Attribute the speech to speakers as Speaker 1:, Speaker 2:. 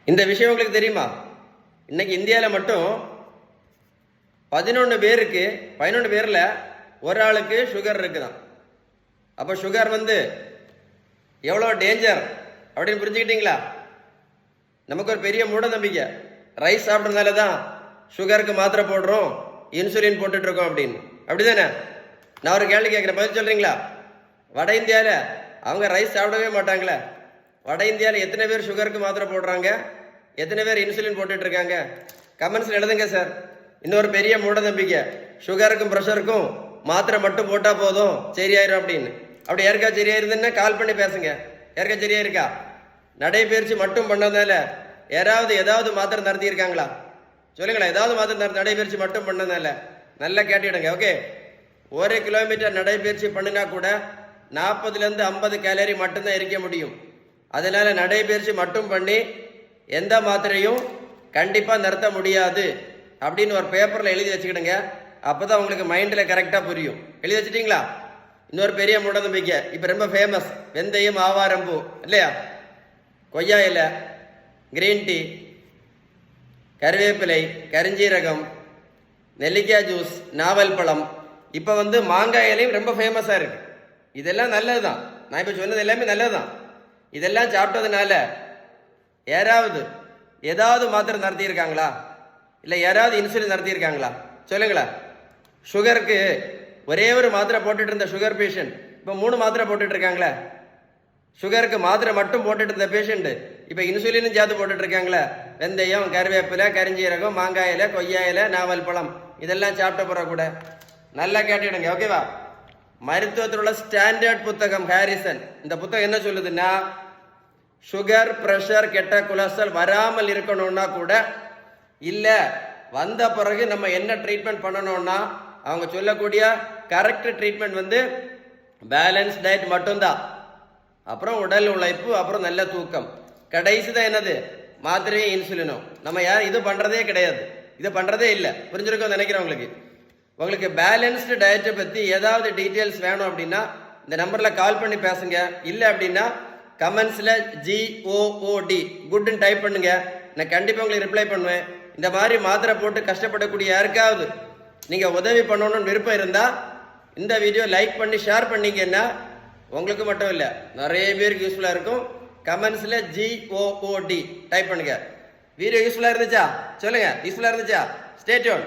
Speaker 1: இந்த விஷயம் உங்களுக்கு தெரியுமா? இன்னைக்கு இந்தியாவில் மட்டும் 11 பேருக்கு 11 பேரில் ஒரு ஆளுக்கு சுகர் இருக்குதான். அப்போ சுகர் எவ்வளோ டேஞ்சர் அப்படின்னு புரிஞ்சுக்கிட்டீங்களா? நமக்கு ஒரு பெரிய மூட நம்பிக்கை, ரைஸ் சாப்பிட்றதுனால தான் சுகருக்கு மாத்திரை போடுறோம், இன்சுலின் போட்டுட்டு இருக்கோம் அப்படின்னு. அப்படிதானே? நான் ஒரு கேள்வி கேட்குறேன், பதில் சொல்றீங்களா? வட இந்தியாவில் அவங்க ரைஸ் சாப்பிடவே மாட்டாங்களே. வட இந்தியாவில் எத்தனை பேர் சுகருக்கு மாத்திரை போடுறாங்க, எத்தனை பேர் இன்சுலின் போட்டுட்டு இருக்காங்க? கமெண்ட்ஸ்ல எழுதுங்க சார். இன்னொரு பெரிய மூட நம்பிக்கை, சுகருக்கும் ப்ரெஷருக்கும் மாத்திரை மட்டும் போட்டா போதும் சரியாயிரும் அப்படின்னு. அப்படி யாருக்கா சரியாயிருந்துன்னா கால் பண்ணி பேசுங்க. யாருக்கா சரியா இருக்கா? நடைபயிற்சி மட்டும் பண்ணதுனால யாராவது ஏதாவது மாத்திரை நடத்தி இருக்காங்களா? சொல்லுங்களேன். ஏதாவது மாத்திரை நடைபயிற்சி மட்டும் பண்ணதுனால நல்லா கேட்டுடுங்க. ஓகே, 1 கிலோமீட்டர் நடைபயிற்சி பண்ணினா கூட 40 to 50 கேலரி மட்டும்தான் எரிக்க முடியும். அதனால நடைபயிற்சி மட்டும் பண்ணி எந்த மாத்திரையும் கண்டிப்பா நிறுத்த முடியாது அப்படின்னு ஒரு பேப்பர்ல எழுதி வச்சுக்கிடுங்க. அப்பதான் உங்களுக்கு மைண்ட்ல கரெக்டா புரியும். எழுதி வச்சுட்டீங்களா? இன்னொரு பெரிய மூட நம்பிக்கை, இப்ப ரொம்ப ஃபேமஸ், வெந்தயம், ஆவாரம்பூ இல்லையா, கொய்யா இலை, கிரீன் டீ, கருவேப்பிலை, கரிஞ்சீரகம், நெல்லிக்காய் ஜூஸ், நாவல் பழம், இப்ப மாங்காய் இலையும் ரொம்ப ஃபேமஸா இருக்கு. இதெல்லாம் நல்லதுதான். நான் இப்ப சொன்னது எல்லாமே நல்லதுதான். இதெல்லாம் சாப்பிட்டதுனால யாராவது ஏதாவது மாத்திரை நடத்தி இருக்காங்களா? இல்லை யாராவது இன்சுலின் நடத்தி இருக்காங்களா? சொல்லுங்களா. சுகருக்கு ஒரே ஒரு மாத்திரை போட்டுட்டு இருந்த சுகர் பேஷண்ட் இப்போ 3 மாத்திரை போட்டுட்டு இருக்காங்களே. சுகருக்கு மாத்திரை மட்டும் போட்டுட்டு இருந்த பேஷண்ட் இப்போ இன்சுலினும் சேர்த்து போட்டுட்டு இருக்காங்களே. வெந்தயம், கருவேப்பிலை, கரிஞ்சீரகம், மாங்காய் இலை, கொய்யா இலை, நாவல் பழம் இதெல்லாம் சாப்பிட்ட பிறகு கூட நல்லா கேட்டுடுங்க. ஓகேவா? மருத்துவத்தில் உள்ள ஸ்டாண்டர்ட் புத்தகம் ஹாரிசன், இந்த புத்தகம் என்ன சொல்லுதுன்னா, சுகர், பிரஷர், கெட்ட கொலஸ்ட்ரால் வராமல் இருக்கணும்னா கூட இல்ல, வந்த பிறகு நம்ம என்ன ட்ரீட்மெண்ட் பண்ணணும்னா அவங்க சொல்லக்கூடிய கரெக்ட் ட்ரீட்மெண்ட் பேலன்ஸ் டயட் மட்டும்தான். அப்புறம் உடல் உழைப்பு, அப்புறம் நல்ல தூக்கம், கடைசி தான் என்னது, மாத்திரையும் இன்சுலினும். நம்ம யாரும் இது பண்றதே கிடையாது, இது பண்றதே இல்லை. புரிஞ்சிருக்கோம் நினைக்கிறேன். உங்களுக்கு பேலன்ஸ்டு டயட்டை பத்தி ஏதாவது டீட்டெயில்ஸ் வேணும் அப்படின்னா இந்த நம்பர்ல கால் பண்ணி பேசுங்க. இல்லை அப்படின்னா கமெண்ட்ஸ்ல GOOD குட்னு டைப் பண்ணுங்க. நான் கண்டிப்பா உங்களுக்கு ரிப்ளை பண்ணுவேன். இந்த மாதிரி மாத்திரை போட்டு கஷ்டப்படக்கூடிய யாருக்காவது நீங்க உதவி பண்ணணும்னு விருப்பம் இருந்தா இந்த வீடியோ லைக் பண்ணி ஷேர் பண்ணீங்கன்னா உங்களுக்கு மட்டும் இல்லை, நிறைய பேருக்கு யூஸ்ஃபுல்லா இருக்கும். கமெண்ட்ஸ்ல GOOD டைப் பண்ணுங்க. வீடியோ யூஸ்ஃபுல்லா இருந்துச்சா சொல்லுங்க. யூஸ்ஃபுல்லா இருந்துச்சா? Stay tune.